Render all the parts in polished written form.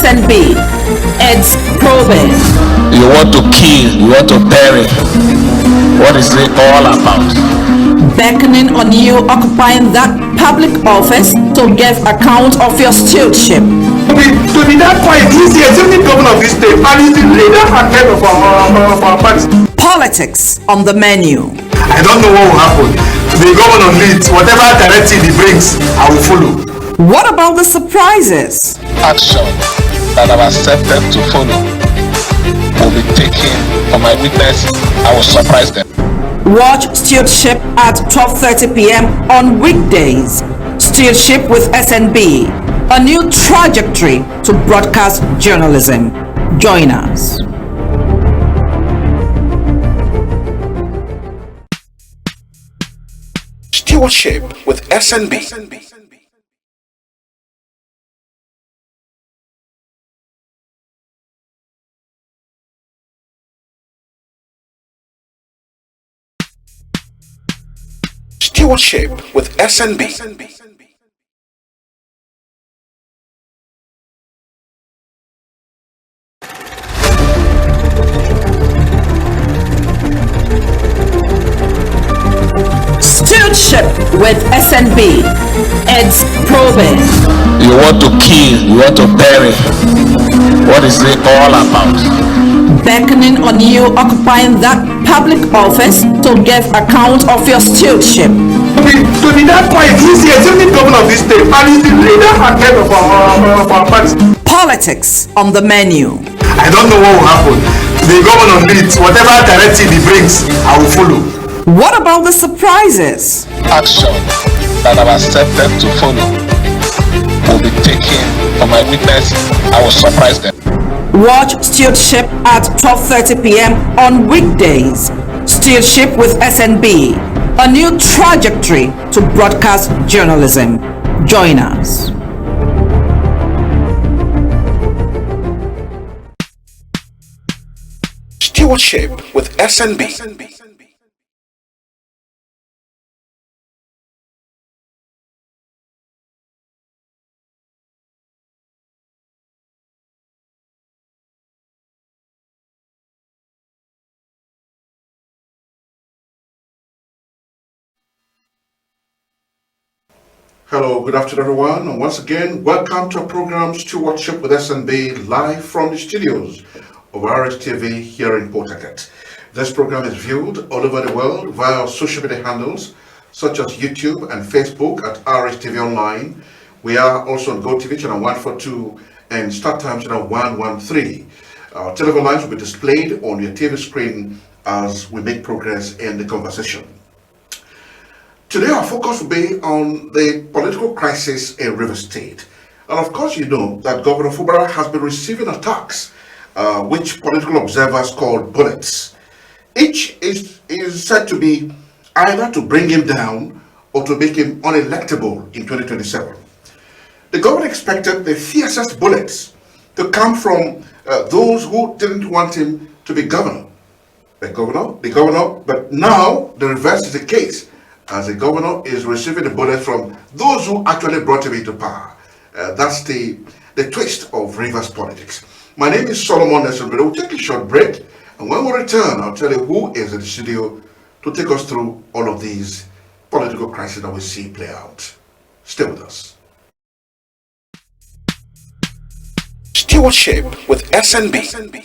SNB. It's probing. You want to kill, you want to bury. What is it all about? Beckoning on you occupying that public office to give account of your stewardship. To be that quiet, he's the executive governor of this state and he's the leader and head of our party. Politics on the menu. I don't know what will happen. The governor leads, whatever directive he brings, I will follow. What about the surprises? Action that I've accepted to follow will be taken for my witness. I will surprise them. Watch Stewardship at 12:30 p.m. on weekdays. Stewardship with SNB, a new trajectory to broadcast journalism. Join us. Stewardship with SNB. Stewardship with SNB. Stewardship with SNB. It's probing. You want to kill, you want to bury. What is it all about? Beckoning on you occupying that public office to give account of your stewardship. To be that quiet, he's the executive governor of this state and he's the leader and head of our party. Politics on the menu. I don't know what will happen. The governor leads, whatever directive he brings, I will follow. What about the surprises? Action that I've accepted to follow will be taken for my witness. I will surprise them. Watch Stewardship at 12:30 p.m. on weekdays. Stewardship with SNB, a new trajectory to broadcast journalism. Join us. Stewardship with SNB. Hello, good afternoon everyone, and once again, welcome to our program Stewardship with SNB, live from the studios of Rstv here in Port Harcourt. This program is viewed all over the world via our social media handles such as YouTube and Facebook at Rstv Online. We are also on GoTV channel 142 and StarTimes channel 113. Our telephone lines will be displayed on your TV screen as we make progress in the conversation. Today our focus will be on the political crisis in Rivers State. And of course you know that Governor FUBARA has been receiving attacks which political observers call bullets. Each is said to be either to bring him down or to make him unelectable in 2027. The governor expected the fiercest bullets to come from those who didn't want him to be governor. The governor, but now the reverse is the case, as the governor is receiving the bullets from those who actually brought him into power. That's the twist of Rivers politics. My name is Solomon Nelson. We'll take a short break, and when we return, I'll tell you who is in the studio to take us through all of these political crises that we see play out. Stay with us. Stewardship with SNB.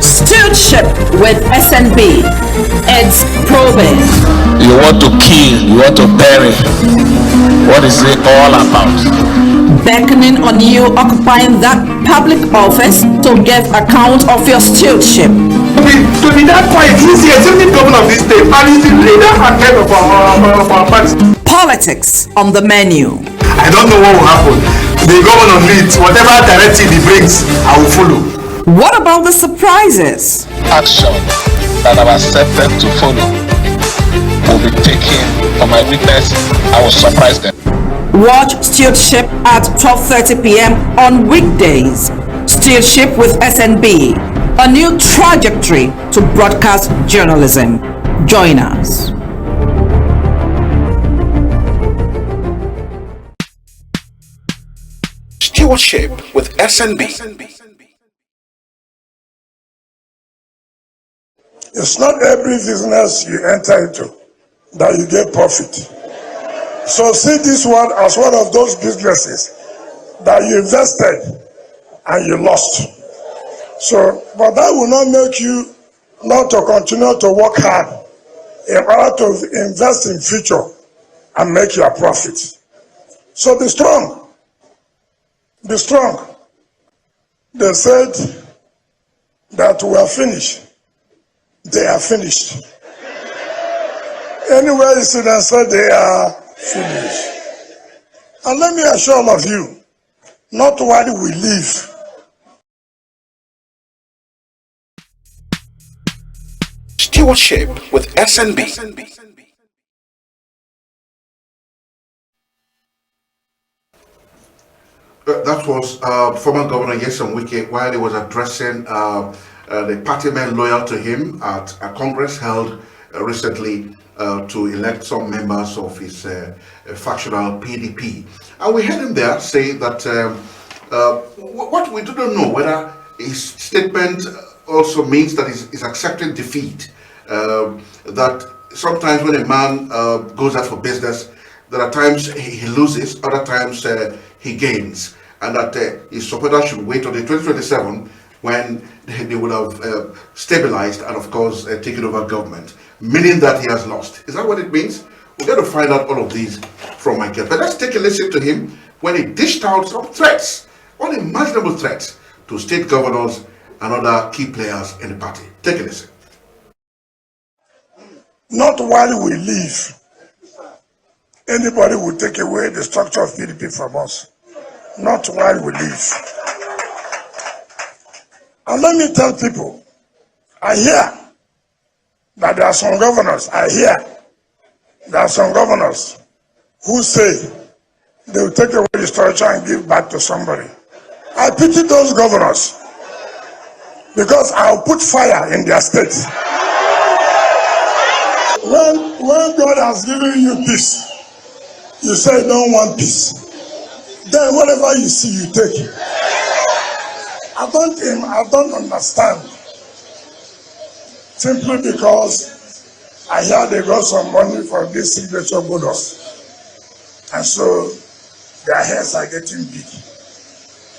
Stewardship with SNB. It's probing. You want to kill, you want to bury. What is it all about? Beckoning on you occupying that public office to give account of your stewardship. To be that quiet, he's the executive governor of this state and he's the leader and head of our party. Politics on the menu. I don't know what will happen. The governor leads, whatever directive he brings, I will follow. What about the surprises? Action that I've accepted to follow will be taken for my witness. I will surprise them. Watch Stewardship at 12:30 p.m. on weekdays. Stewardship with SNB, a new trajectory to broadcast journalism. Join us. Stewardship with SNB. It's not every business you enter into that you get profit. So see this one as one of those businesses that you invested and you lost. So, but that will not make you not to continue to work hard in order to invest in future and make your profit. So be strong. Be strong. They said that we are finished. They are finished. Anywhere you see them say they are finished. And let me assure all of you, not while we live. Stewardship with SNB. That was former Governor NWUKE while he was addressing the party men loyal to him at a Congress held recently to elect some members of his factional PDP. And we heard him there say that what we do not know whether his statement also means that he's accepting defeat. That sometimes when a man goes out for business, there are times he loses, other times he gains, and that his supporters should wait until 2027 when they would have stabilized and of course taken over government, meaning that he has lost. Is that what it means? We're going to find out all of these from my guest. But let's take a listen to him when he dished out some threats, unimaginable threats to state governors and other key players in the party. Take a listen. Not while we live, anybody will take away the structure of PDP from us. Not while we live. And let me tell people, I hear that there are some governors, who say they will take away the structure and give back to somebody. I pity those governors because I'll put fire in their state. When God has given you peace, you say you don't want peace. Then whatever you see, you take it. I don't understand. Simply because I hear they got some money for this signature bonus. And so their heads are getting big.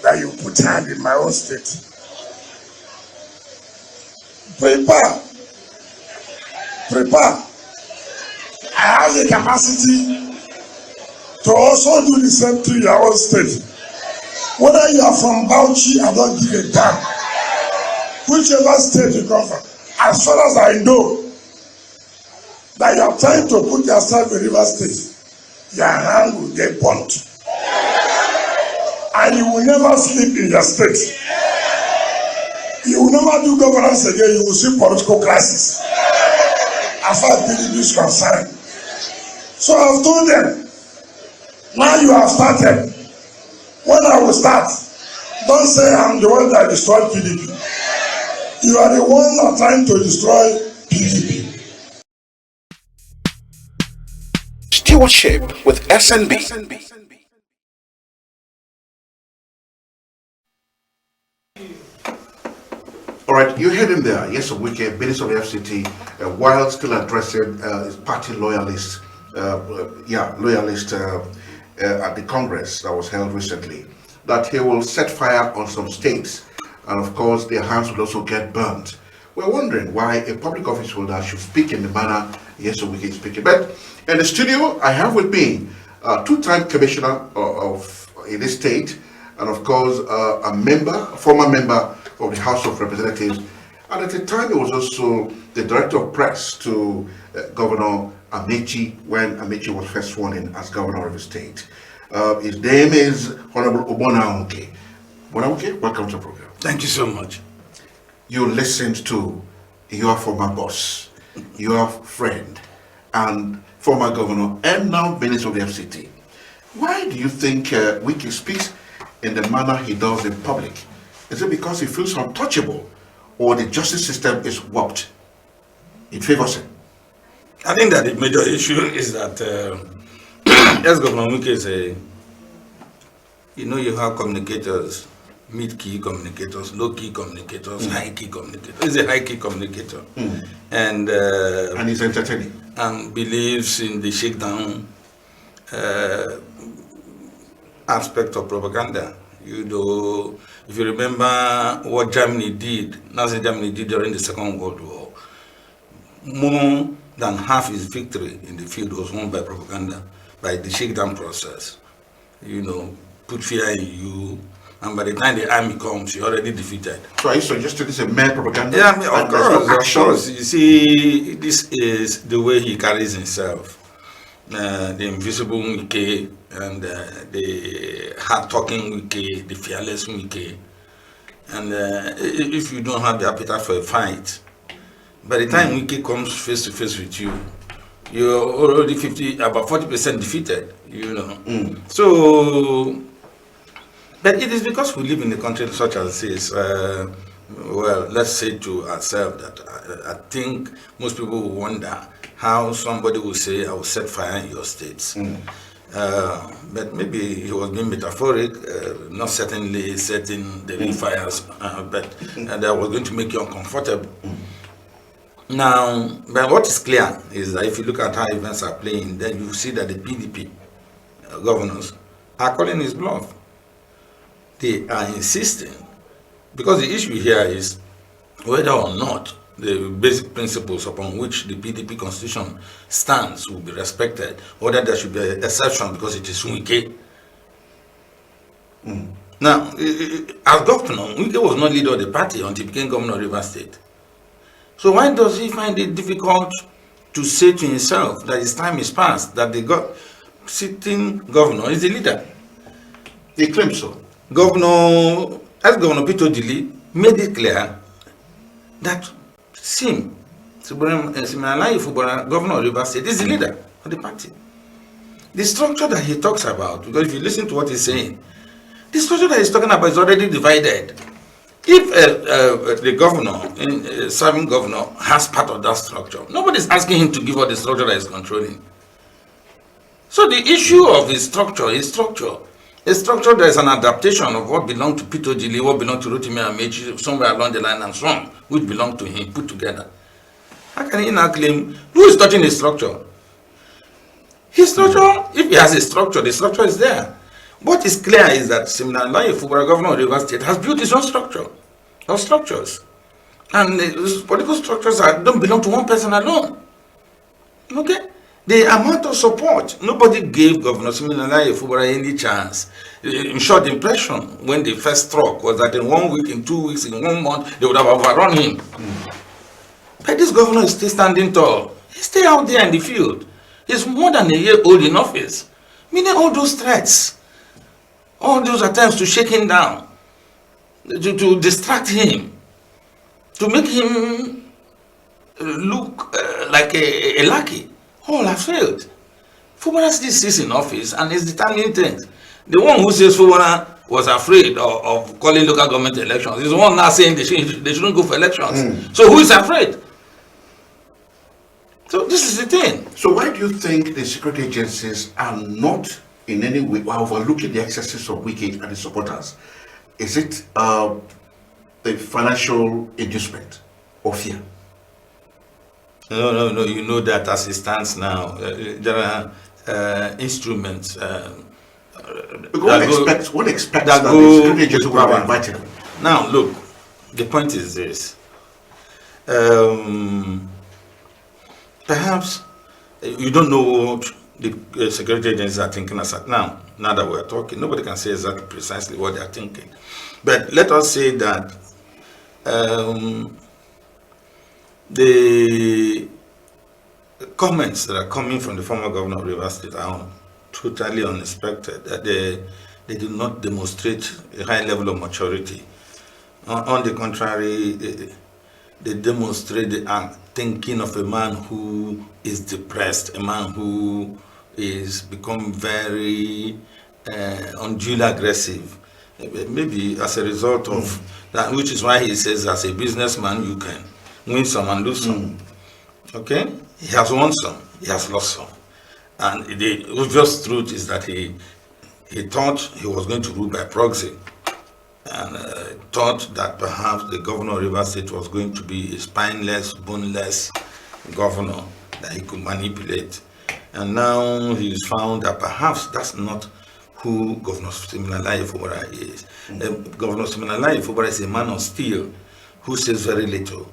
That you put hand in my own state. Prepare. I have the capacity to also do the same to your own state. Whether you are from Bauchi, I don't give a damn. Whichever state you come from, as far as I know that you are trying to put yourself in River State, your hand will get burnt. And you will never sleep in your state. You will never do governance again, you will see political crisis. As far as PDP is concerned. So I've told them, now you have started. When I will start, don't say I'm the one that destroyed PDP. You are the one that are trying to destroy PDP. Stewardship with SNB. All right, you heard him there. Yes, NWUKE, Minister of the FCT, while still addressing his party loyalists, at the Congress that was held recently, that he will set fire on some states, and of course their hands will also get burnt. We're wondering why a public office holder should speak in the manner NWUKE is speaking. But in the studio, I have with me a two-time commissioner in this state, and of course a former member of the House of Representatives, and at the time he was also the director of press to Governor Amechi when Amechi was first sworn in as governor of the state. His name is Honorable OGBONNA. OGBONNA, welcome to the program. Thank you so much. You listened to your former boss, your friend, and former governor, and now Minister of the FCT. Why do you think NWUKE speaks in the manner he does in public? Is it because he feels untouchable, or the justice system is warped? It favors him. I think that the major issue is that ex-Governor NWUKE is you have communicators, mid-key communicators, low-key communicators, high-key communicators. He's a high-key communicator. And he's entertaining. And believes in the shakedown aspect of propaganda. If you remember what Germany did, Nazi Germany did during the Second World War, more than half his victory in the field was won by propaganda, by the shakedown process. Put fear in you, and by the time the army comes, you're already defeated. So are you suggesting this is a mere propaganda? Yeah, of course. You see, this is the way he carries himself. The invisible NWUKE and the hard-talking NWUKE, the fearless NWUKE. And if you don't have the appetite for a fight, by the time NWUKE comes face to face with you, you're already about 40% defeated, So, but it is because we live in a country such as this, well, let's say to ourselves that I think most people will wonder how somebody will say, I will set fire in your states. But maybe he was being metaphoric, not certainly setting the real fires, but that was going to make you uncomfortable. Now, but what is clear is that if you look at how events are playing, then you see that the PDP governors are calling his bluff. They are insisting, because the issue here is whether or not the basic principles upon which the PDP constitution stands will be respected, or that there should be an exception because it is NWUKE. Now, as governor, NWUKE was not leader of the party until he became governor of Rivers State. So why does he find it difficult to say to himself that his time is past, that the sitting governor is the leader? He claims so. Ex-Governor Peter Dili made it clear that FUBARA, governor of Rivers State, is the leader of the party. The structure that he talks about, because if you listen to what he's saying, the structure that he's talking about is already divided. If the governor, serving governor, has part of that structure, nobody's asking him to give up the structure that he's controlling. So the issue of his structure is structure. A structure that is an adaptation of what belonged to Peter Dili, what belonged to Rotimi Amechi, somewhere along the line, and so on, which belonged to him, put together. How can he now claim who is touching his structure? His structure, if he has a structure, the structure is there. What is clear is that FUBARA, governor of Rivers State, has built his own structure, or structures. And political structures don't belong to one person alone. Okay? The amount of support, nobody gave Governor FUBARA any chance. In short, the impression when they first struck was that in 1 week, in 2 weeks, in 1 month, they would have overrun him. But this governor is still standing tall. He's still out there in the field. He's more than a year old in office. Meaning all those threats, all those attempts to shake him down, to distract him, to make him look like a lackey, all have failed. FUBARA still sits in office and is determining things. The one who says FUBARA was afraid of calling local government elections is the one now saying they shouldn't go for elections. So who is afraid? So this is the thing. So why do you think the security agencies are not in any way overlooking the excesses of NWUKE and the supporters? Is it the financial inducement or fear? No. You know that as it stands now, there are instruments. One expects that the security agency will be invited. Now, look, the point is this. Perhaps you don't know what the security agencies are thinking as at now. Now that we're talking, nobody can say exactly precisely what they're thinking. But let us say that the comments that are coming from the former governor of Rivers State are totally unexpected. That they do not demonstrate a high level of maturity. On the contrary, they demonstrate the thinking of a man who is depressed, a man who is become very unduly aggressive, maybe as a result of that, which is why he says as a businessman you can win some and lose some. Okay, he has won some, he has lost some, and the obvious truth is that he thought he was going to rule by proxy, and thought that perhaps the governor of Rivers State was going to be a spineless, boneless governor that he could manipulate. And now he's found that perhaps that's not who Governor Siminalayi Fubara is. Governor Siminalayi Fubara is a man of steel who says very little.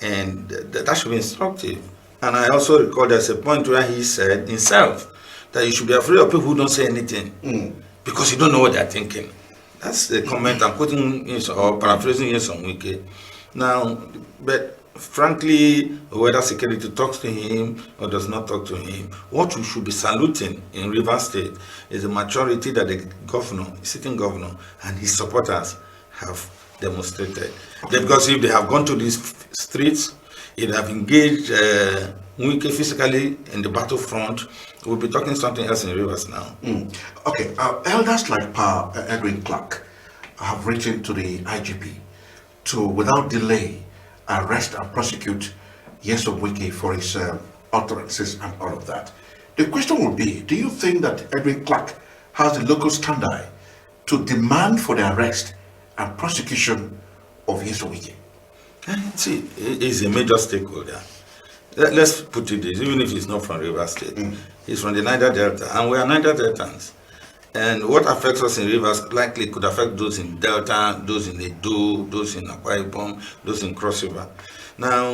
And that should be instructive. And I also recall there's a point where he said himself that you should be afraid of people who don't say anything because you don't know what they're thinking. That's the comment I'm quoting or paraphrasing in some NWUKE. Now, but frankly, whether security talks to him or does not talk to him, what we should be saluting in Rivers State is the maturity that the governor, sitting governor, and his supporters have demonstrated. Because if they have gone to these streets, if they have engaged NWUKE physically in the battlefront, we'll be talking something else in Rivers now. Okay, elders like Pa Edwin Clark have written to the IGP to, without delay, arrest and prosecute NWUKE for his utterances and all of that. The question would be, do you think that Edwin Clark has the local standby to demand for the arrest and prosecution of NWUKE? See, he's a major stakeholder. Let's put it this, even if he's not from Rivers State, he's from the Niger Delta, and we are Niger Deltans. And what affects us in Rivers likely could affect those in Delta, those in Edo, those in Akwa Ibom, those in Cross River. Now,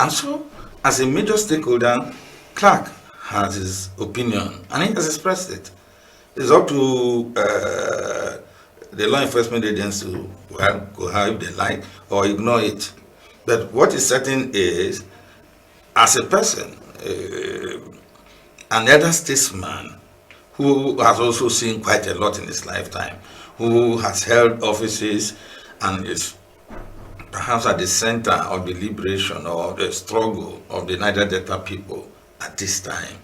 and so, as a major stakeholder, Clark has his opinion, and he has expressed it. It's up to the law enforcement agents to go how if they like or ignore it. But what is certain is, as a person, an elder statesman who has also seen quite a lot in his lifetime, who has held offices and is perhaps at the center of the liberation or the struggle of the Niger Delta people at this time,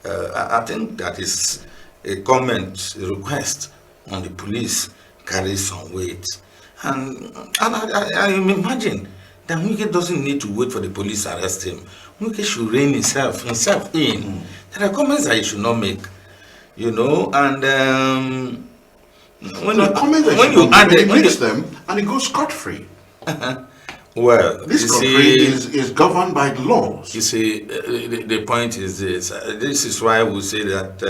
I think that is a comment, a request on the police carries some weight. And I imagine that NWUKE doesn't need to wait for the police to arrest him. NWUKE should rein himself in. There are comments that he should not make, you know, and when you add it, makes them and it goes scot-free. Well, this country is governed by the laws. You see, the point is this. This is why we say that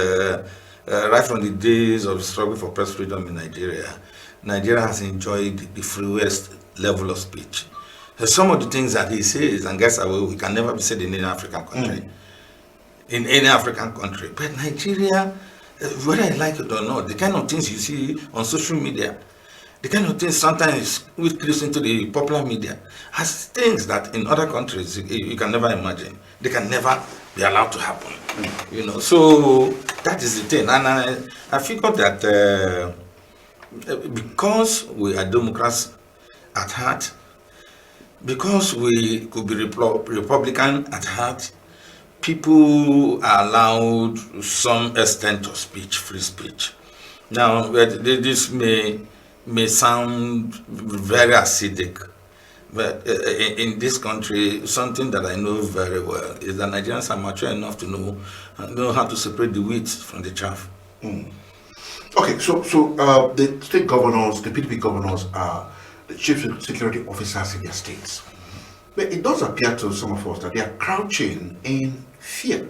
right from the days of the struggle for press freedom in Nigeria, Nigeria has enjoyed the freest level of speech. Some of the things that he says and gets away with can never be said in any African country. In any African country. But Nigeria, whether I like it or not, the kind of things you see on social media, the kind of things sometimes we listen to the popular media, has things that in other countries you can never imagine. They can never be allowed to happen. You know, so that is the thing. And I figured that because we are Democrats at heart, because we could be Republican at heart, people are allowed some extent of speech, free speech. Now, this may sound very acidic, but in this country, something that I know very well is that Nigerians are mature enough to know how to separate the wheat from the chaff. Okay, so the state governors, the PDP governors are the chief security officers in their states. But it does appear to some of us that they are crouching in fear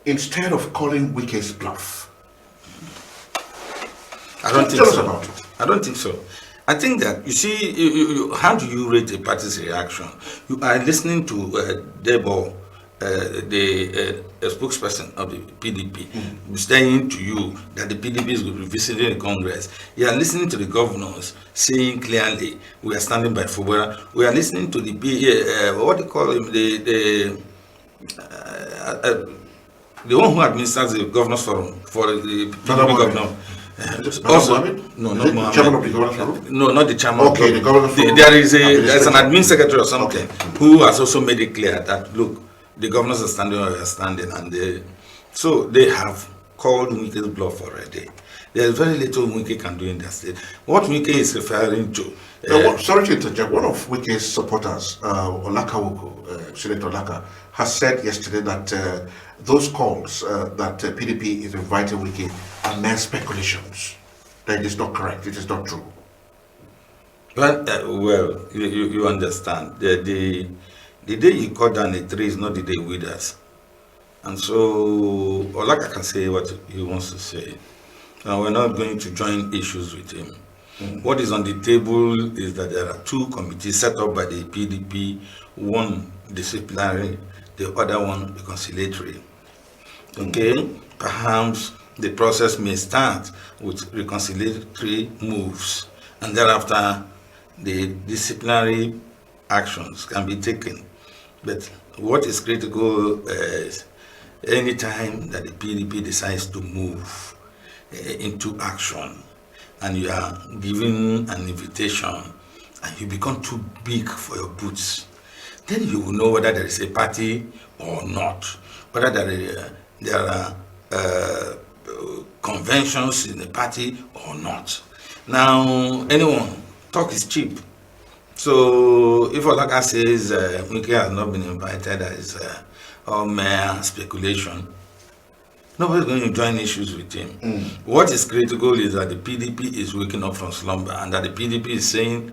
instead of calling NWUKE's bluff. I don't think Tell us so. about it. I don't think so. I think that, you see, how do you rate a party's reaction? You are listening to Debo, the spokesperson of the PDP, saying to you that the PDP is going to be visiting the Congress. You are listening to the governors saying clearly, we are standing by FUBARA. We are listening to the, what do you call him, the one who administers the Governors Forum for the PDP governor. Also, no, not Mohammed. Chairman of the Governors Forum? No, not the chairman. Okay, the Governors Forum. There's an admin secretary or something who has also made it clear that, look, the governors are standing where we are standing, and so they have called NWUKE's bluff already. There's very little NWUKE can do in that state. What NWUKE is referring to... sorry to interject. One of NWUKE's supporters, Olaka Senator Olaka, has said yesterday that those calls that PDP is inviting NWUKE are mere speculations. That it is not correct. It is not true. Well, you understand. The day you cut down a tree is not the day it withers. And so, Olaka can say what he wants to say. We're not going to join issues with him. What is on the table is that there are two committees set up by the PDP, one disciplinary, the other one conciliatory. Okay? Perhaps the process may start with reconciliatory moves, and thereafter the disciplinary actions can be taken. But what is critical is any time that the PDP decides to move into action and you are given an invitation and you become too big for your boots, then you will know whether there is a party or not, whether there are conventions in the party or not. Now, anyone, talk is cheap. So if Olaka says NWUKE has not been invited, that is all mere speculation, nobody's going to join issues with him. What is critical is that the PDP is waking up from slumber and that the PDP is saying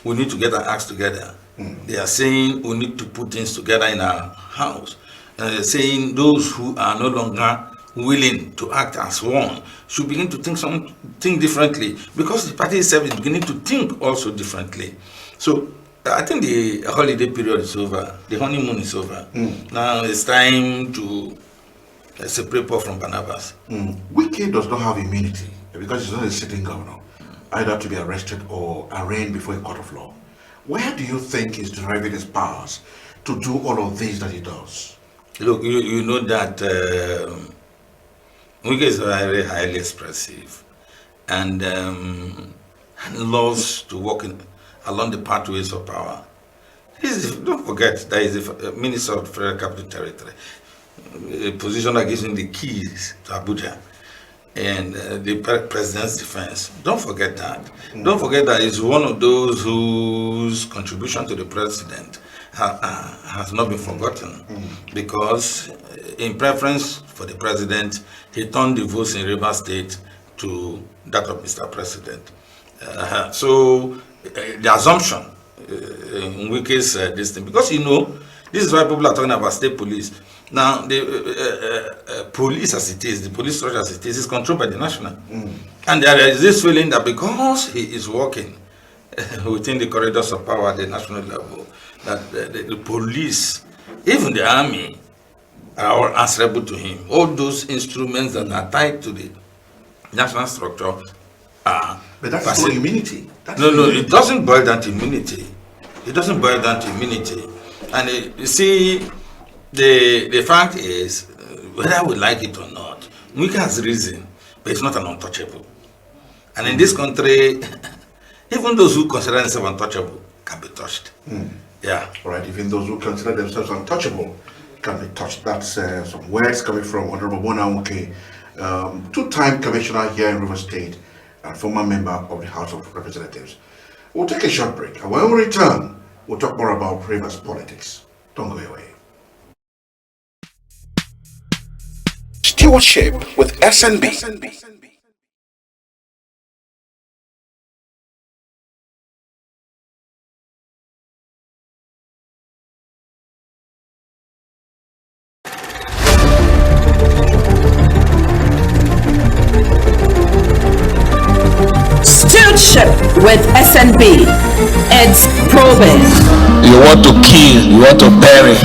we need to get our acts together. They are saying we need to put things together in our house. They're saying those who are no longer willing to act as one should begin to think differently, because the party itself is beginning to think also differently. So I think the holiday period is over, the honeymoon is over. Now it's time to separate Paul from Barnabas. NWUKE does not have immunity because he's not a sitting governor, either to be arrested or arraigned before a court of law. Where do you think he's deriving his powers to do all of this that he does? Look, you know that NWUKE is very highly expressive and loves to walk along the pathways of power. Don't forget that he's the Minister of Federal Capital Territory, a position that gives him the keys to Abuja and the President's defense. Don't forget that. Don't forget that he's one of those whose contribution to the President has not been forgotten, because in preference for the President, he turned the votes in Rivers State to that of Mr. President. So the assumption in NWUKE's this thing, because you know, this is why people are talking about state police. Now, the police as it is, the police structure as it is controlled by the national. And there is this feeling that because he is working within the corridors of power at the national level, that the police, even the army, are all answerable to him. All those instruments that are tied to the national structure are... But that's not immunity. No, it doesn't boil down to immunity. It doesn't boil down to immunity. And you see, the fact is, whether we like it or not, NWUKE has reason, but it's not an untouchable. And in this country, even those who consider themselves untouchable can be touched. Yeah. All right, even those who consider themselves untouchable can be touched. That's some words coming from Honorable NWUKE, two-time commissioner here in River State and former member of the House of Representatives. We'll take a short break, and when we return, we'll talk more about Rivers politics. Don't go away. Stewardship with SNB. Stewardship with SNB. It's probing. You want to kill, you want to bury.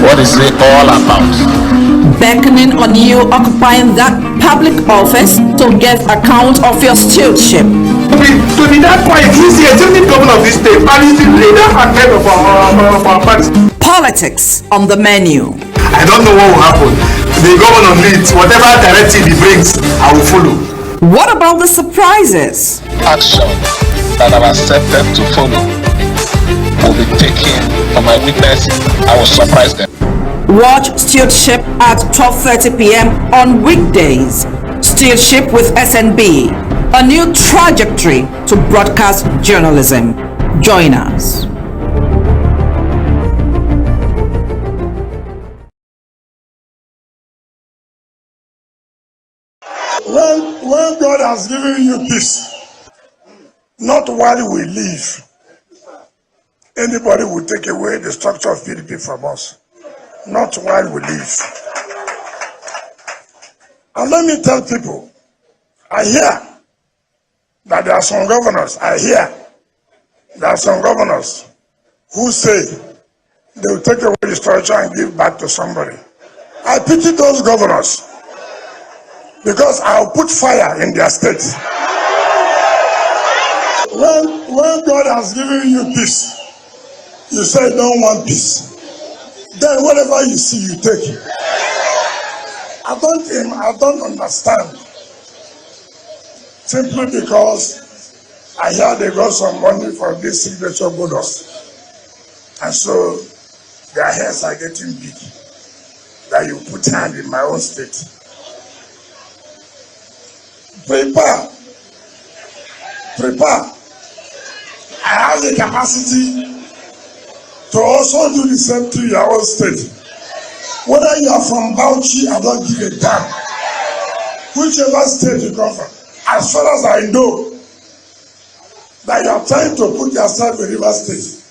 What is it all about? Beckoning on you occupying that public office to give account of your stewardship. To be that quiet, he's the executive governor of this state and he's the leader and head of our party. Politics on the menu. I don't know what will happen. The governor leads, whatever directive he brings, I will follow. What about the surprises? Action that I've accepted to follow will be taken for my witness. I will surprise them. Watch Stewardship at 12:30 p.m. on weekdays. Stewardship with SNB, a new trajectory to broadcast journalism. Join us. When God has given you peace, not while we live, anybody will take away the structure of PDP from us. Not while we live. And let me tell people, I hear that there are some governors, who say they will take away the structure and give back to somebody. I pity those governors because I'll put fire in their state. When God has given you peace, you say you don't want peace. Then whatever you see, you take it. I don't understand. Simply because I hear they got some money for this signature bonus. And so their heads are getting big. That you put hand in my own state. Prepare. I have the capacity to also do the same to your own state. Whether you are from Bauchi, I don't give a damn. Whichever state you come from, as far as I know that you are trying to put yourself in River State,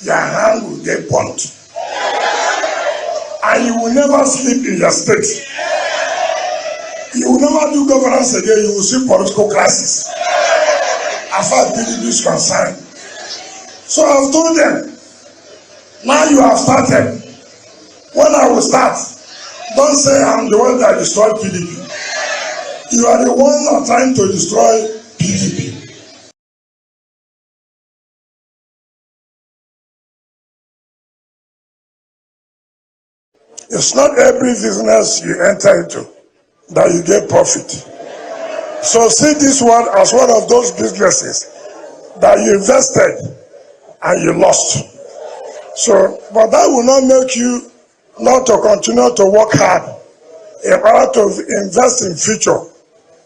your hand will get burnt. And you will never sleep in your state. You will never do governance again, you will see political classes. As far as PDP is concerned. So I've told them, now you have started. When I will start, don't say I'm the one that destroyed PDP. You are the one that are trying to destroy PDP. It's not every business you enter into that you get profit. So see this one as one of those businesses that you invested and you lost. So, but that will not make you not to continue to work hard in order to invest in future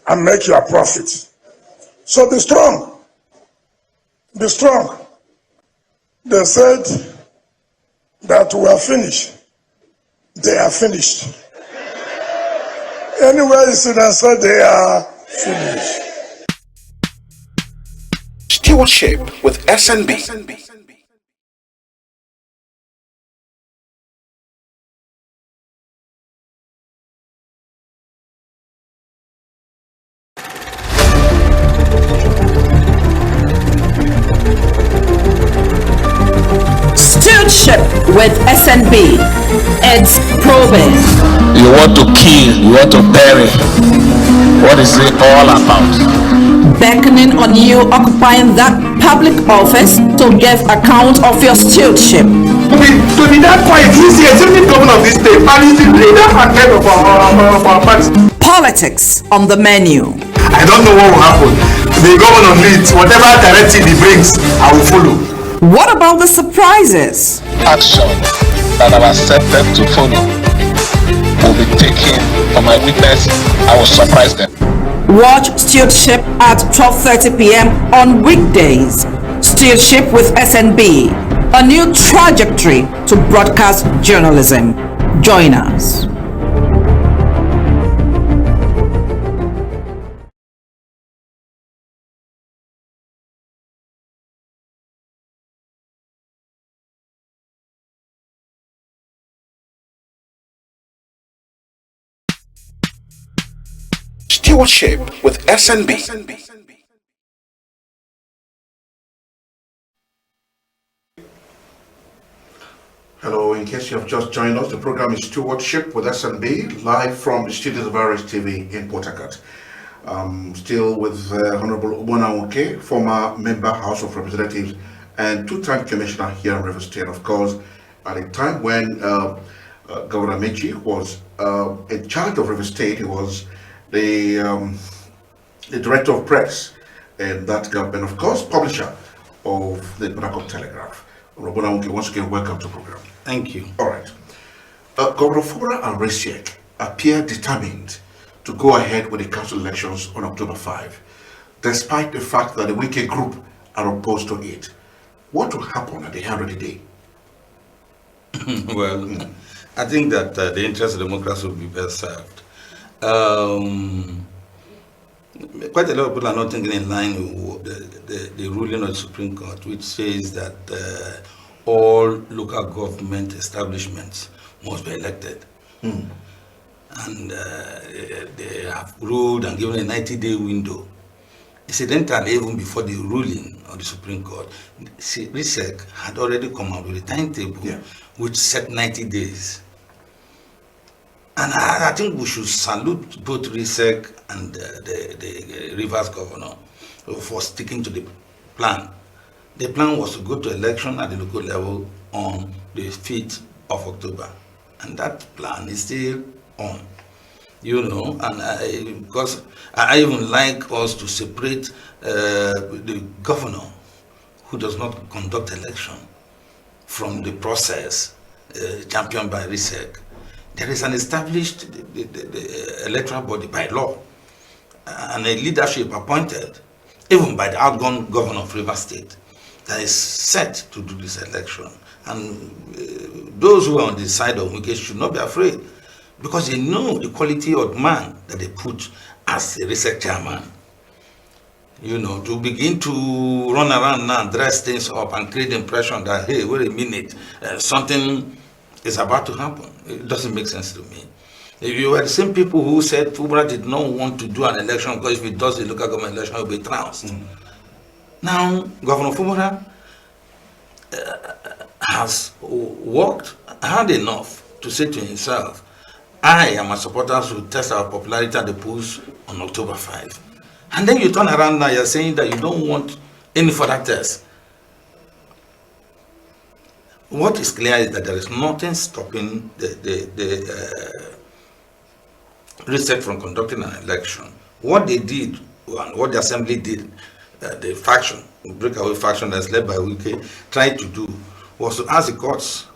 and make your profit. So be strong. Be strong. They said that we are finished. They are finished. Anywhere you see them say they are finished. Stewardship with SNB. Stewardship with SNB. It's probing. You want to kill, you want to bury. What is it all about? Beckoning on you occupying that public office to give account of your stewardship. To be that quiet, he's the executive governor of this state and he's the leader and head of our party. Politics on the menu. I don't know what will happen. The governor leads, whatever directive he brings, I will follow. What about the surprises? Action that I've accepted to follow will be taken for my witness. I will surprise them. Watch Stewardship at 12:30 p.m. on weekdays. Stewardship with SNB, a new trajectory to broadcast journalism. Join us. Stewardship with SNB. Hello, in case you have just joined us, the program is Stewardship with SNB, live from the studios of Rstv in Port Harcourt. Still with Honorable NWUKE, former member, House of Representatives, and two-time commissioner here in River State, of course, at a time when Governor Meji was in charge of River State. He was the director of press in that government, of course, publisher of the Port Harcourt Telegraph. Honorable NWUKE, once again, welcome to the program. Thank you. All right. Governor FUBARA and Rstv appear determined to go ahead with the council elections on October 5, despite the fact that the NWUKE group are opposed to it. What will happen at the end of the day? Well, I think that the interest of democracy will be best served. Quite a lot of people are not thinking in line with the ruling of the Supreme Court, which says that all local government establishments must be elected. And they have ruled and given a 90-day window. Incidentally, even before the ruling of the Supreme Court, RSEC had already come out with a timetable which set 90 days. And I think we should salute both RSEC and the Rivers governor for sticking to the plan. The plan was to go to election at the local level on the 5th of October. And that plan is still on, and because I even like us to separate the governor who does not conduct election from the process championed by RSEC. There is an established the electoral body by law and a leadership appointed even by the outgone governor of Rivers State that is set to do this election. And those who are on the side of NWUKE should not be afraid, because they know the quality of man that they put as a RSEC chairman. To begin to run around now, dress things up and create the impression that, hey, wait a minute, something is about to happen. It doesn't make sense to me. If you were the same people who said FUBARA did not want to do an election because if it does the local government election, it will be trounced. Now, Governor FUBARA has worked hard enough to say to himself, I am a supporter who test our popularity at the polls on October 5. And then you turn around now, you're saying that you don't want any further tests. What is clear is that there is nothing stopping the RSEC from conducting an election. What they did, and what the assembly did, the faction, breakaway faction that's led by NWUKE, tried to do was to ask the courts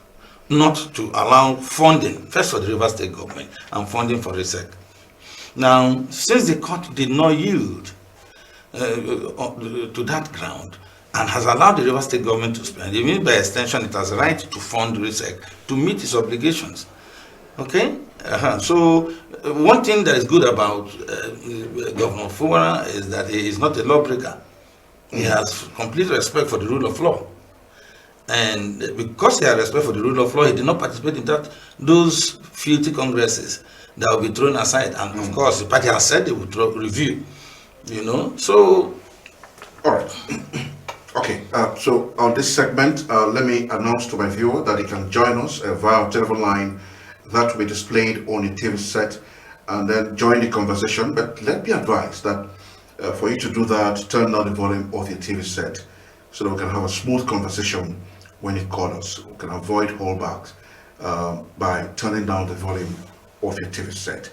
not to allow funding, first for the Rivers State government, and funding for RSEC. Now, since the court did not yield to that ground, and has allowed the Rivers State government to spend, it means by extension it has a right to fund RSEC to meet its obligations. Okay? So, one thing that is good about Governor FUBARA is that he is not a lawbreaker. He has complete respect for the rule of law. And because he has respect for the rule of law, he did not participate in those filthy congresses that will be thrown aside. And of course, the party has said they will review, so. All right. Okay, so on this segment, let me announce to my viewer that he can join us via telephone line that will be displayed on the TV set and then join the conversation. But let me advise that for you to do that, turn down the volume of your TV set so that we can have a smooth conversation when you call us. We can avoid holdbacks by turning down the volume of your TV set.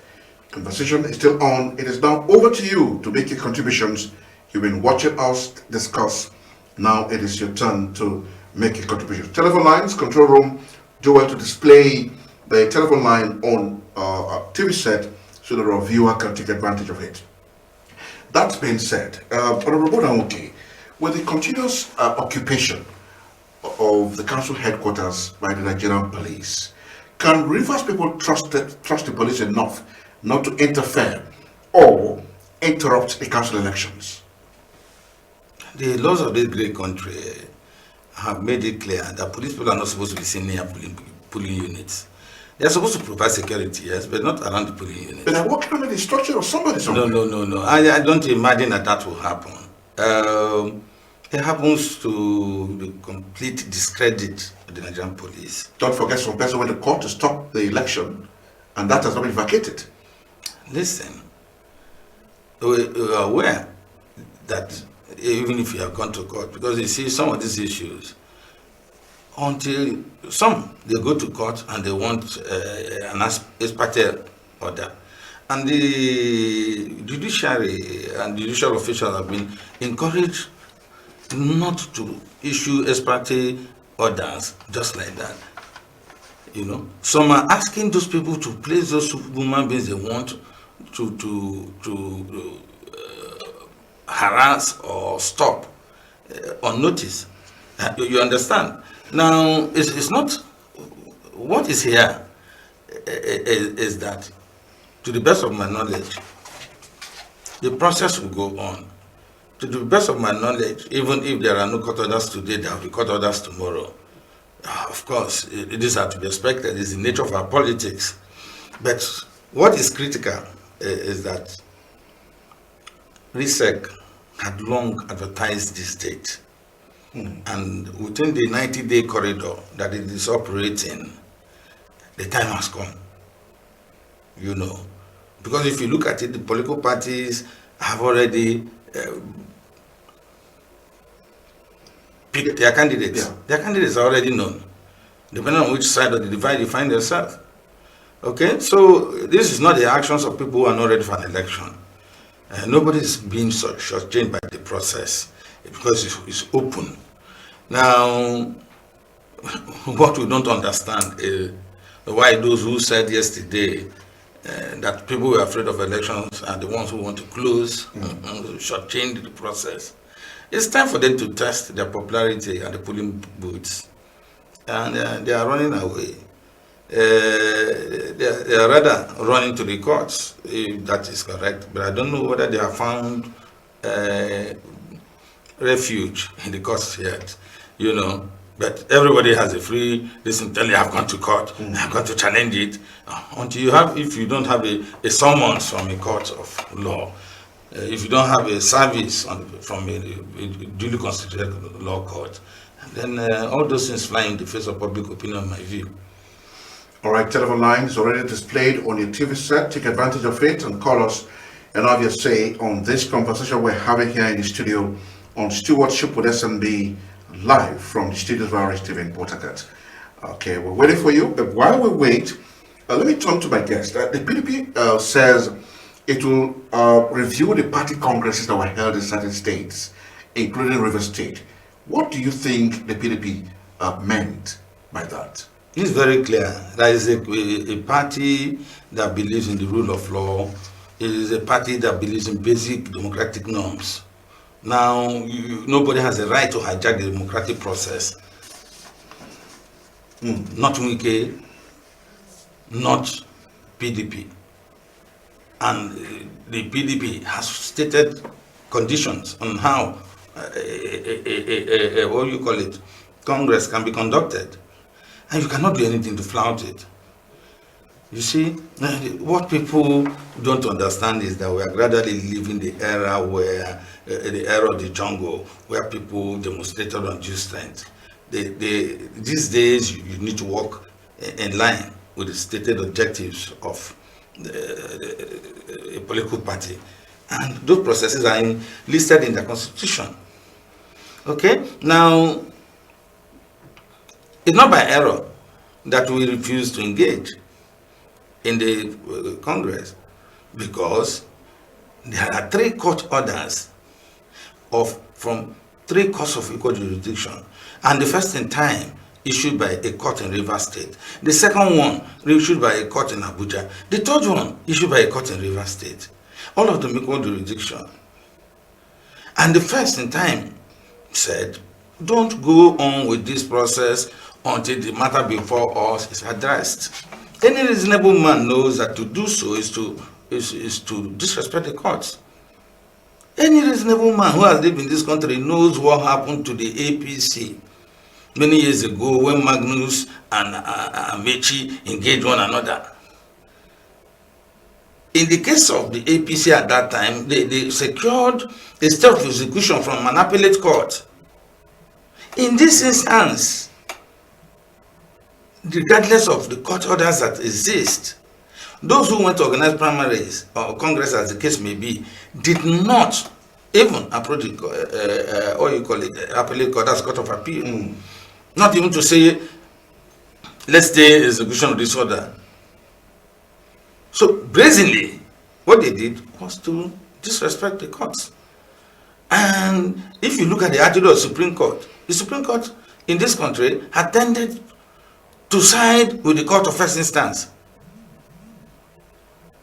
Conversation is still on. It is now over to you to make your contributions. You've been watching us discuss. Now it is your turn to make a contribution. Telephone lines, control room, do well to display the telephone line on TV set so that our viewer can take advantage of it. That being said, Honorable NWUKE, with the continuous occupation of the council headquarters by the Nigerian police, can Rivers people trust the police enough not to interfere or interrupt the council elections? The laws of this great country have made it clear that police people are not supposed to be seen near polling units. They are supposed to provide security, yes, but not around the polling units. But they're working under the structure of somebody somewhere. No. I don't imagine that will happen. It happens to the complete discredit of the Nigerian police. Don't forget, some person went to court to stop the election, and that has not been vacated. Listen, we are aware that even if you have gone to court, because you see some of these issues, until they go to court and they want an ex parte order. And the judiciary and judicial officials have been encouraged not to issue ex parte orders just like that. Some are asking those people to place those human beings they want to harass or stop on notice. You understand? Now, it's not, what is here is that, to the best of my knowledge, the process will go on. To the best of my knowledge, even if there are no court orders today, there will be court orders tomorrow. Of course, it is to be expected. It's the nature of our politics. But what is critical is that RSEC had long advertised this date. And within the 90-day corridor that it is operating, the time has come. You know, because if you look at it, the political parties have already picked their candidates. Yeah. Their candidates are already known, depending on which side of the divide you find yourself. Okay, so this is not the actions of people who are not ready for an election. Nobody is being shortchanged by the process because it's open. Now, what we don't understand is why those who said yesterday that people were afraid of elections are the ones who want to close and shortchange the process. It's time for them to test their popularity at the polling booths, and they are running away. They are rather running to the courts, if that is correct, but I don't know whether they have found refuge in the courts yet, you know. But everybody has a free listen, tell you I've gone to court, I've got to challenge it. Until you have, if you don't have a summons from a court of law, if you don't have a service from a duly constituted law court, then all those things fly in the face of public opinion, in my view. All right, telephone line is already displayed on your TV set. Take advantage of it and call us and have your say on this conversation we're having here in the studio on Stewardship with SNB, live from the studios of Rstv in Port Harcourt. Okay, we're waiting for you, but while we wait, let me turn to my guest. The PDP says it will review the party congresses that were held in certain states, including River State. What do you think the PDP meant by that? It's very clear. There is a party that believes in the rule of law. It is a party that believes in basic democratic norms. Now, nobody has a right to hijack the democratic process. Not NWUKE, not PDP. And the PDP has stated conditions on how, what do you call it, Congress can be conducted. And you cannot do anything to flout it. You see, what people don't understand is that we are gradually leaving the era where, the era of the jungle, where people demonstrated undue strength. These days, you need to walk in line with the stated objectives of a political party. And those processes are listed in the Constitution. Okay? Now, it's not by error that we refuse to engage in the Congress, because there are 3 court orders from 3 courts of equal jurisdiction, and the first in time issued by a court in Rivers State, the second one issued by a court in Abuja, the third one issued by a court in Rivers State, all of them equal jurisdiction. And the first in time said, don't go on with this process until the matter before us is addressed. Any reasonable man knows that to do so is to disrespect the courts. Any reasonable man who has lived in this country knows what happened to the APC many years ago when Magnus and Mechi engaged one another. In the case of the APC at that time, they secured a stay of execution from an appellate court. In this instance, regardless of the court orders that exist, those who went to organize primaries or Congress, as the case may be, did not even approach the, what you call it, appellate court, as court of appeal. Not even to say, let's stay execution of this order. So brazenly, what they did was to disrespect the courts. And if you look at the attitude of the Supreme Court in this country had tended to side with the court of first instance.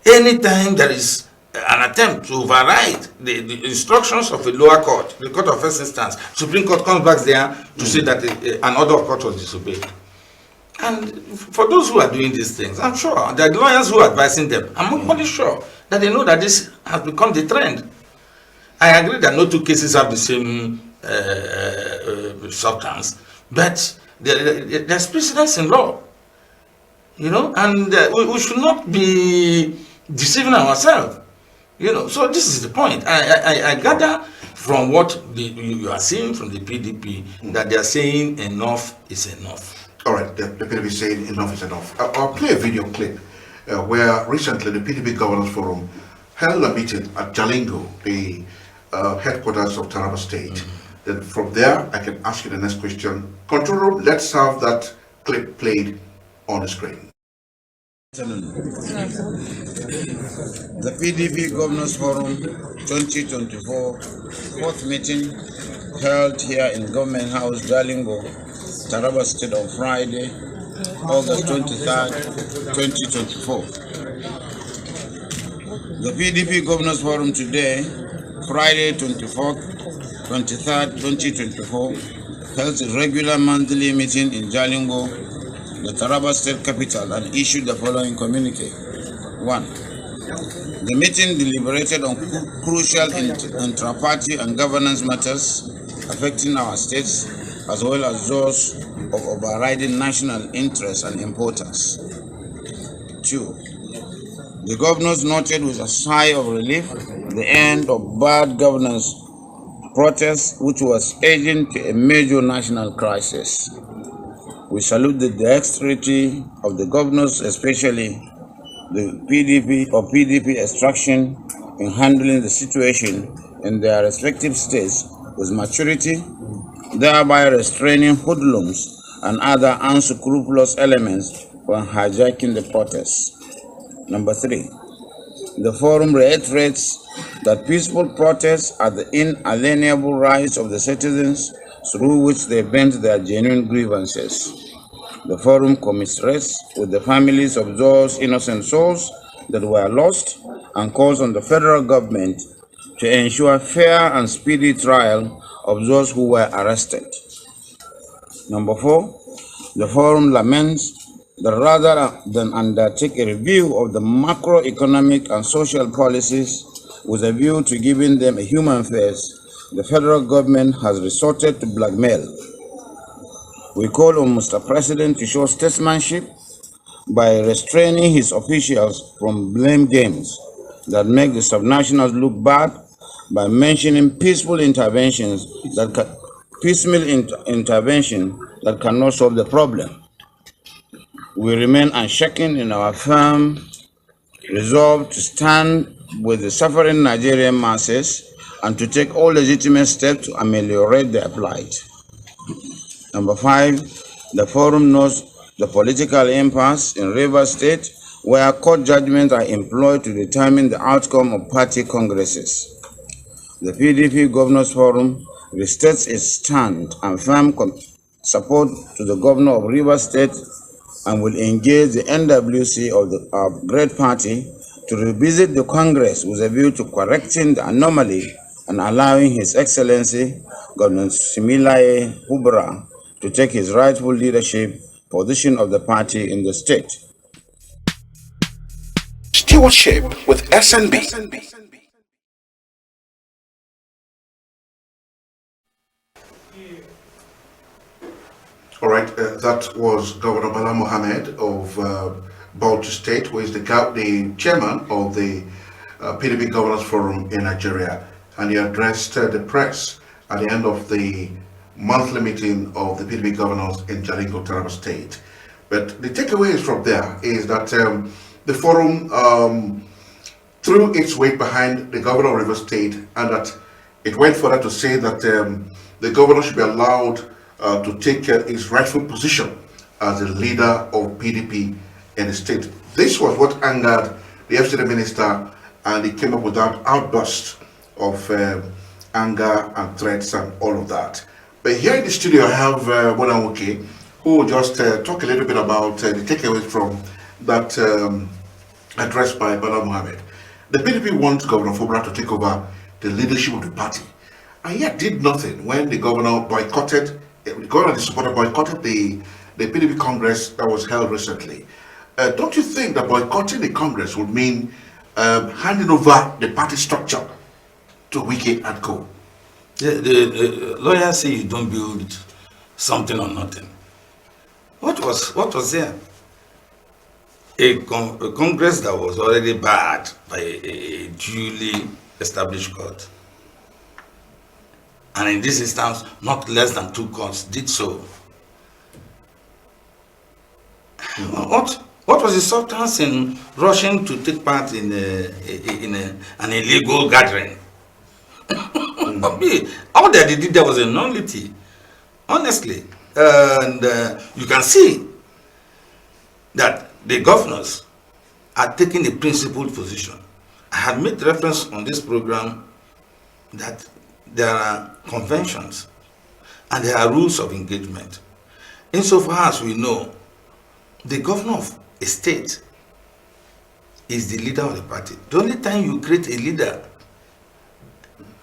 Anytime there is an attempt to override the instructions of a lower court, the court of first instance, Supreme Court comes back there to say that an order of court was disobeyed. And for those who are doing these things, I'm sure the lawyers who are advising them, I'm equally sure that they know that this has become the trend. I agree that no two cases have the same substance, but there's precedence in law, you know, and we should not be deceiving ourselves, you know. So this is the point. I gather from what you are seeing from the PDP that they are saying enough is enough. All right, the PDP is saying enough is enough. I'll play a video clip where recently the PDP Governors Forum held a meeting at Jalingo, the headquarters of Taraba State. Then from there, I can ask you the next question. Control room, let's have that clip played on the screen. The PDP Governors Forum 2024 fourth meeting held here in Government House, Jalingo, Taraba State on Friday, August 23rd, 2024. The PDP Governors Forum today, Friday 23rd, 2024, held a regular monthly meeting in Jalingo, the Taraba State capital, and issued the following communique. 1. The meeting deliberated on crucial intra-party and governance matters affecting our states, as well as those of overriding national interest and importance. 2. The governors noted with a sigh of relief the end of bad governance protest, which was aging to a major national crisis. We salute the dexterity of the governors, especially the PDP extraction, in handling the situation in their respective states with maturity, thereby restraining hoodlums and other unscrupulous elements from hijacking the protest. Number 3, the forum reiterates that peaceful protests are the inalienable rights of the citizens through which they vent their genuine grievances. The forum commiserates with the families of those innocent souls that were lost and calls on the federal government to ensure fair and speedy trial of those who were arrested. Number 4, the forum laments that rather than undertake a review of the macroeconomic and social policies with a view to giving them a human face, the federal government has resorted to blackmail. We call on Mr. President to show statesmanship by restraining his officials from blame games that make the subnationals look bad by mentioning peaceful interventions piecemeal intervention that cannot solve the problem. We remain unshaken in our firm resolve to stand with the suffering Nigerian masses and to take all legitimate steps to ameliorate their plight. Number 5, the forum notes the political impasse in Rivers State, where court judgments are employed to determine the outcome of party congresses. The PDP Governors Forum restates its stand and firm support to the governor of Rivers State and will engage the NWUKE of the Great Party to revisit the Congress with a view to correcting the anomaly and allowing His Excellency Governor Similaye FUBARA to take his rightful leadership position of the party in the state. Stewardship with SNB. All right, that was Governor Bala Mohammed of Bauchi State, who is the chairman of the PDP Governors Forum in Nigeria, and he addressed the press at the end of the monthly meeting of the PDP governors in Jalingo, Taraba State. But the takeaways from there is that the forum threw its weight behind the governor of Rivers State, and that it went further to say that the governor should be allowed to take his rightful position as the leader of PDP in the state. This was what angered the FCD minister, and he came up with that outburst of anger and threats and all of that. But here in the studio, I have NWUKE, who will just talk a little bit about the takeaways from that addressed by Bala Mohammed. The PDP wants Governor FUBARA to take over the leadership of the party, and yet did nothing when the governor boycotted, the governor and the supporter boycotted the PDP Congress that was held recently. Don't you think that boycotting the Congress would mean handing over the party structure to WUKE and co? The lawyers say you don't build something on nothing. What was there? A Congress that was already barred by a duly established court. And in this instance, not less than 2 courts did so. What was the substance in rushing to take part in an illegal gathering? All that they did there was a nullity, honestly. And you can see that the governors are taking a principled position. I had made reference on this program that there are conventions and there are rules of engagement. Insofar as we know, the governor of a state is the leader of the party. The only time you create a leader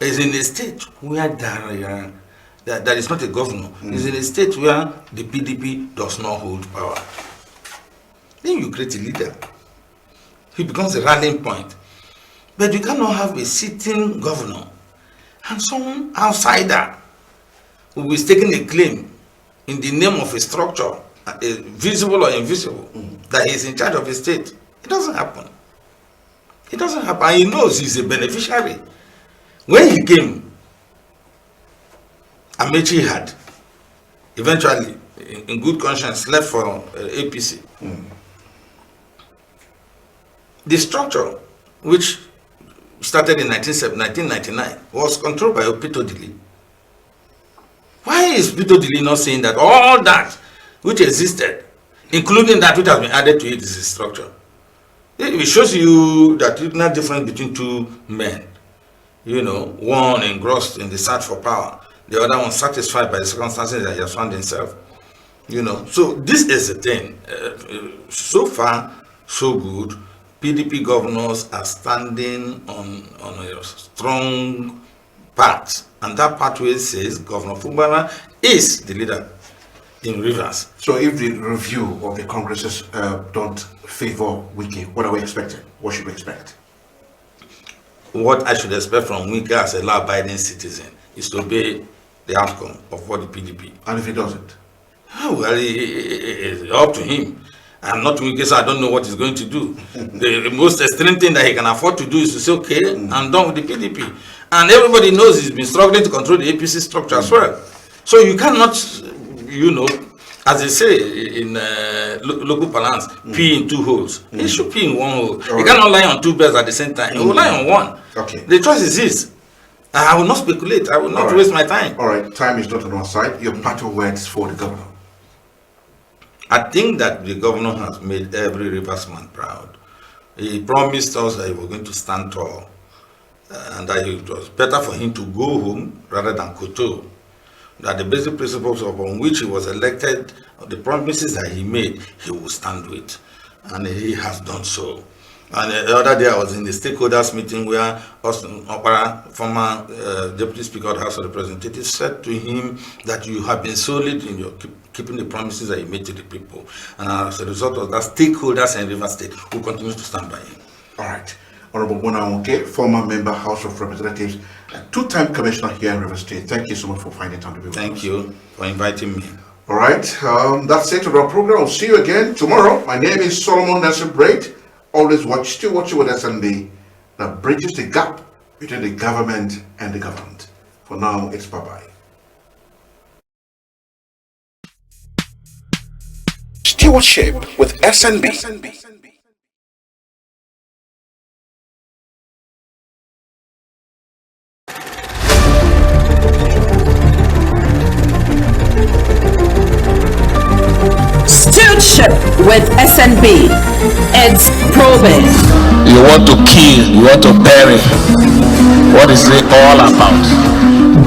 is in a state where there is not a governor. Is in a state where the PDP does not hold power. Then you create a leader. He becomes a rallying point. But you cannot have a sitting governor and some outsider who is taking a claim in the name of a structure, visible or invisible, that he is in charge of a state. It doesn't happen. It doesn't happen. And he knows he's a beneficiary. When he came, Amechi had eventually, in good conscience, left for APC. The structure, which started in 1999, was controlled by Peter Dili. Why is Peter Dili not saying that all that which existed, including that which has been added to it, is a structure? It shows you that there's no difference between 2 men. You know, one engrossed in the search for power, the other one satisfied by the circumstances that he has found himself. You know, so this is the thing. So far, so good. PDP governors are standing on a strong path, and that pathway says Governor FUBARA is the leader in Rivers. So if the review of the Congresses don't favor WUKE, what are we expecting? What should we expect? What I should expect from WUKE as a law-abiding citizen is to obey the outcome of what the PDP. And if he doesn't? Well, it's up to him. I'm not WUKE, so I don't know what he's going to do. The most extreme thing that he can afford to do is to say, okay, I'm done with the PDP. And everybody knows he's been struggling to control the APC structure as well. So you cannot, you know, as they say in local parlance, pee in 2 holes. He should pee in 1 hole. He cannot lie on 2 beds at the same time. He will lie on 1. Okay. The choice is his. I will not speculate. I will not waste my time. All right. Time is not on our side. Your battle words for the governor. I think that the governor has made every Riversman proud. He promised us that he was going to stand tall and that it was better for him to go home rather than koto. That the basic principles upon which he was elected, the promises that he made, he will stand with. And he has done so. And the other day I was in the stakeholders meeting where Austin Opara, former Deputy Speaker of the House of Representatives, said to him that you have been solid in your keeping the promises that you made to the people. And as a result of that, stakeholders in Rivers State will continue to stand by him. All right. Honorable NWUKE, former member, House of Representatives, and 2-time commissioner here in Rivers State. Thank you so much for finding time to be with us. Thank you for inviting me. All right. That's it for our program. I'll see you again tomorrow. My name is Solomon Nelson Braid. Always Stewardship with SNB that bridges the gap between the government and the governed. For now, it's bye-bye. Stewardship with SNB. Stewardship with SNB. It's probing. You want to kill, you want to bury. What is it all about?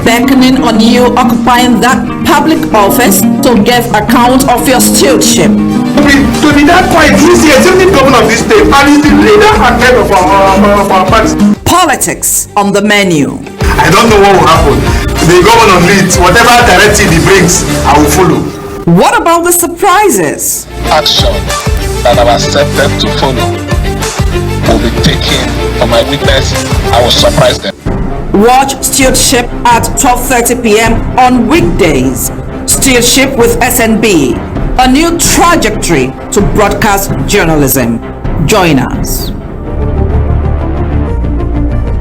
beckoning on you occupying that public office to give account of your stewardship. To be that quiet, he's the executive governor of this state and he's the leader and head of our party. Politics on the menu. I don't know what will happen. The governor leads, whatever directive he brings, I will follow. What about the surprises? Action that I've accepted to follow will be taken for my witness. I will surprise them. Watch Stewardship at 12:30 p.m. on weekdays. Stewardship with SNB, a new trajectory to broadcast journalism. Join us.